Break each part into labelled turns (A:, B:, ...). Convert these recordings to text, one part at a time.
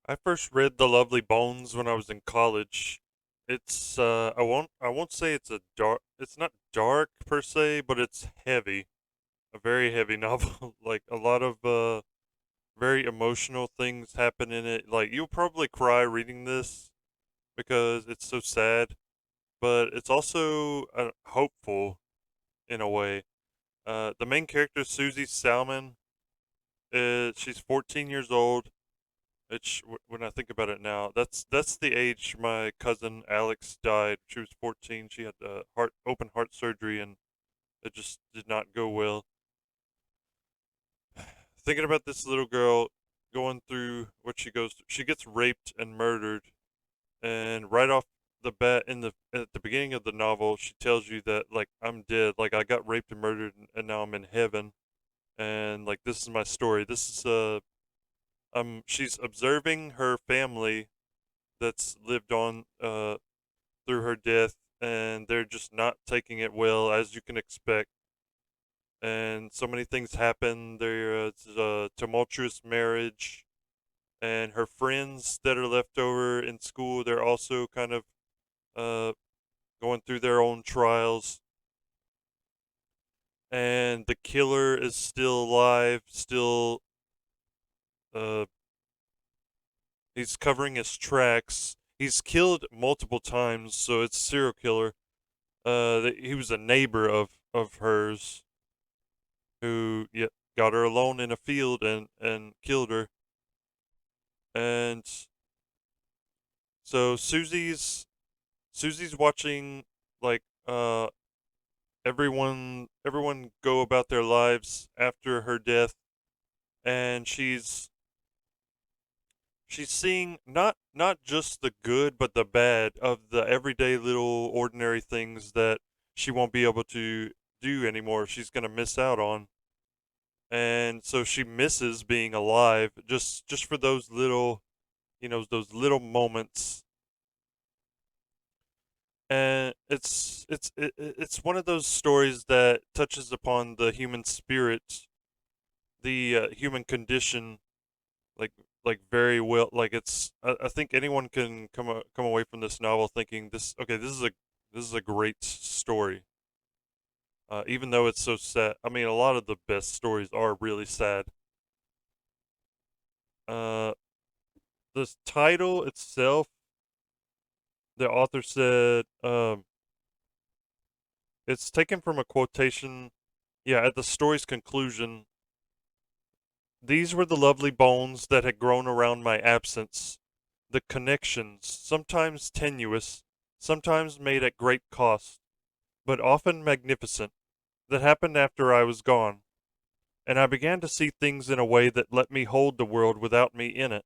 A: I first read The Lovely Bones when I was in college. It's I won't say it's not dark per se, but it's heavy. A very heavy novel. Like a lot of very emotional things happen in it. Like you'll probably cry reading this because it's so sad, but it's also hopeful in a way. The main character Susie Salmon she's 14 years old. When I think about it now, that's the age my cousin Alex died. She was 14. She had open heart surgery, and it just did not go well. Thinking about this little girl going through what she goes through, she gets raped and murdered, and right off the bat at the beginning of the novel, she tells you that like I'm dead, like I got raped and murdered, and now I'm in heaven, and like this is my story. This is she's observing her family that's lived on through her death, and they're just not taking it well, as you can expect. And so many things happen. There's a tumultuous marriage, and her friends that are left over in school, they're also kind of uh, going through their own trials. And the killer is still alive, still uh, he's covering his tracks. He's killed multiple times, so it's a serial killer. He was a neighbor of hers who, yeah, got her alone in a field and killed her. And so Susie's watching like everyone go about their lives after her death, and she's seeing not just the good but the bad of the everyday little ordinary things that she won't be able to do anymore. She's going to miss out on. And so she misses being alive just for those little, those little moments. And it's one of those stories that touches upon the human spirit, the human condition, like very well. Like I think anyone can come away from this novel thinking this is a great story. Even though it's so sad. I mean, a lot of the best stories are really sad. uh the title itself, the author said, it's taken from a quotation. Yeah, at the story's conclusion, these were the lovely bones that had grown around my absence, the connections, sometimes tenuous, sometimes made at great cost, but often magnificent, that happened after I was gone, and I began to see things in a way that let me hold the world without me in it.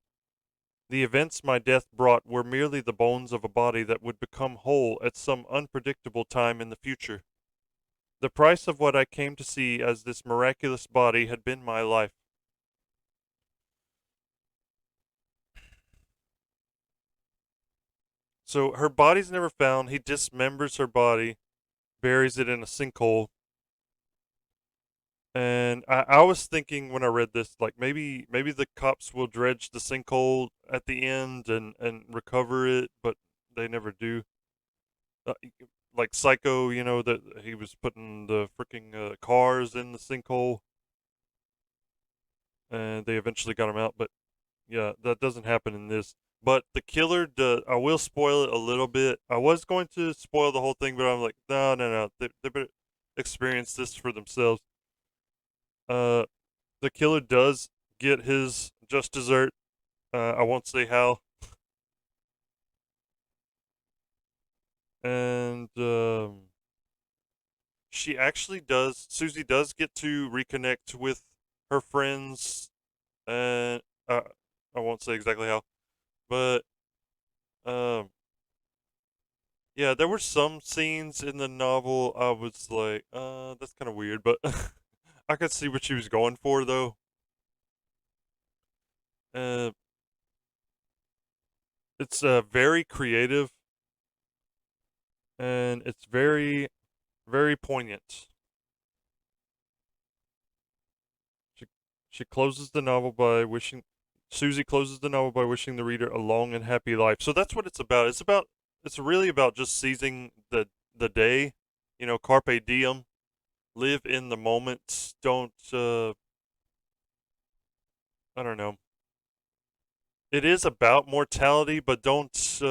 A: The events my death brought were merely the bones of a body that would become whole at some unpredictable time in the future. The price of what I came to see as this miraculous body had been my life. So her body's never found. He dismembers her body, buries it in a sinkhole. And I was thinking when I read this, like maybe the cops will dredge the sinkhole at the end and recover it, but they never do. Uh, like Psycho, that he was putting the freaking cars in the sinkhole, and they eventually got him out. But yeah, that doesn't happen in this. But the killer, I will spoil it a little bit. I was going to spoil the whole thing, but I'm like, no, no, no. They better experience this for themselves. Uh, the killer does get his just dessert. I won't say how. And she actually does. Susie does get to reconnect with her friends, and I won't say exactly how, but um, yeah, there were some scenes in the novel I was like, that's kind of weird, but I could see what she was going for though. Uh, it's very creative, and it's very very poignant. She she closes the novel by wishing Susie closes the novel by wishing the reader a long and happy life. So that's what it's about. It's really about just seizing the day, carpe diem, live in the moment. Don't I don't know. It is about mortality, but don't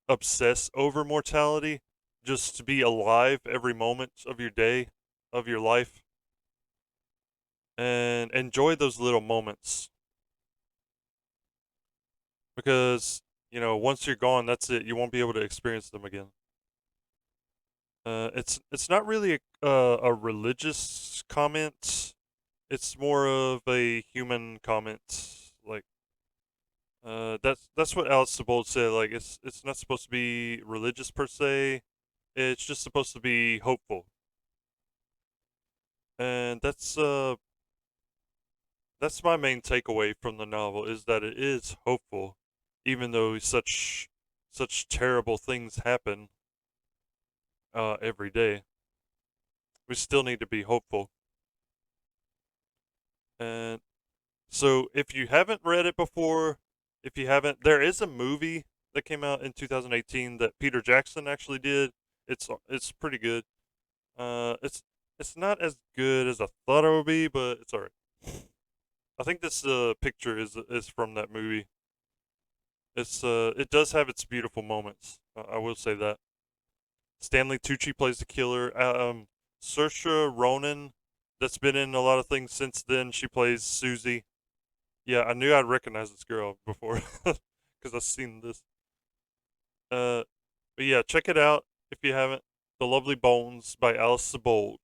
A: obsess over mortality. Just to be alive every moment of your day, of your life, and enjoy those little moments because once you're gone, that's it. You won't be able to experience them again. It's not really a religious comment. It's more of a human comment. Like that's what Alice Sebold said. Like it's not supposed to be religious per se. It's just supposed to be hopeful, and that's my main takeaway from the novel is that it is hopeful, even though such terrible things happen every day. We still need to be hopeful. And so, if you haven't read it before, if you haven't, there is a movie that came out in 2018 that Peter Jackson actually did. It's pretty good. It's not as good as I thought it would be, but it's alright. I think this picture is from that movie. It does have its beautiful moments. I will say that. Stanley Tucci plays the killer. Saoirse Ronan, that's been in a lot of things since then. She plays Susie. Yeah, I knew I'd recognize this girl before because I've seen this. Uh, but yeah, check it out if you haven't. The Lovely Bones by Alice Sebold.